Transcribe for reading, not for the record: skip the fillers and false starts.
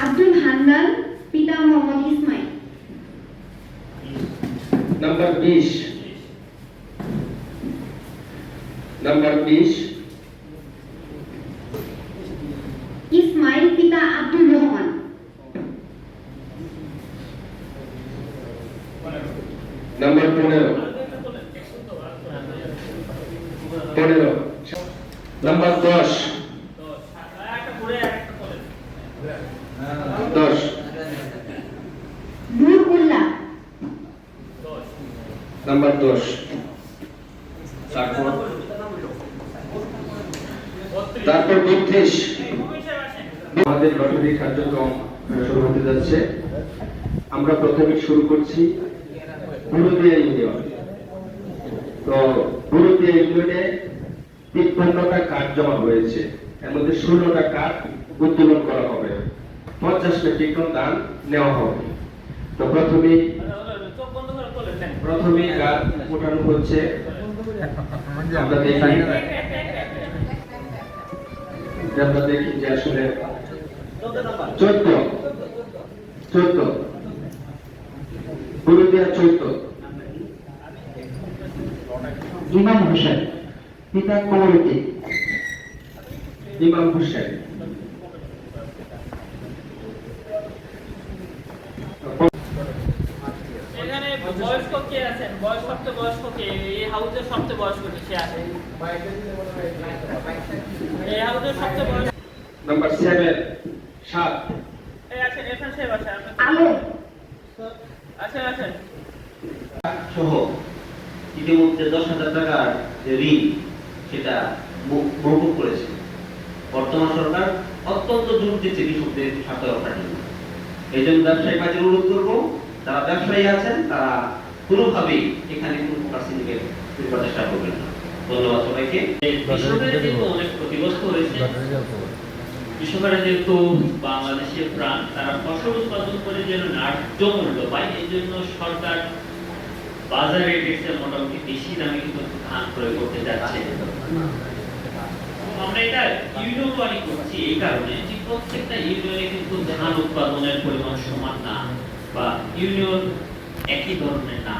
আব্দুল হান্নান, পিতা মোহাম্মদ ইসমাইল। নাম্বার 20 ইসমাইল, পিতা Abdul Rahman. Number 15 number 10 Nurullah. Number 10 তারপর 32 আমাদের লটারি কার্যক্রম শুরু হতে যাচ্ছে। আমরা প্রথমে শুরু করছি বুরুদিয়া ইউনিয়ন। তো বুরুদিয়া ইউনিয়নে 53টা কার্ড জমা হয়েছে, এর মধ্যে 16টা কার্ড উত্তোলন করা হবে, 50 মেট্রিক টন ধান নেওয়া হবে। তো প্রথমে কার্ড ওঠানো হচ্ছে। আমরা দেখি যে আসলে 14 বুরুদিয়া 14 ইমাম হোসেন, পিতা কমরুদ্দিন। ইমাম হোসেন। এখানে বয়স্ক কে আছেন? সবচেয়ে বয়স্ক কে? এই হাউসের সবচেয়ে বয়স্ক কে আছে? এই হাউসের সবচেয়ে বয়স্ক নাম্বার 7 এই আছেন, এখানে সাহেব আছেন। আলো। আছেন সহ ইতিমধ্যে 10,000 টাকার যে ঋণ সেটা মৌকুফ করেছে। বর্তমান সরকার অত্যন্ত জোর দিচ্ছে কৃষকদের স্বার্থ রক্ষার জন্য। এই জন্য ব্যবসায়ী কাজে অনুরোধ করবো, যারা ব্যবসায়ী আছেন তারা কোনোভাবেই এখানে কোনো প্রকার সিন্ডিকেট করার চেষ্টা করবেন না। ধন্যবাদ সবাইকে। কৃষকেরা যেহেতু অনেক ক্ষতিগ্রস্ত হয়েছে, কৃষকেরা যেহেতু বাংলাদেশের প্রাণ, তারা ফসল উৎপাদন করে যেন ন্যায্য মূল্য পায়, এই জন্য সরকার বাজারে রেটের মোটামুটি বেশি দামে কিন্তু ধান ক্রয় করতে যাচ্ছে। আমরা এটা ইউনিয়ন ওয়ারি করছি এই কারণে যে প্রত্যেকটা ইউনিয়নে কিন্তু ধান উৎপাদনের পরিমাণ সমান না, বা ইউনিয়ন একই ধরনের না।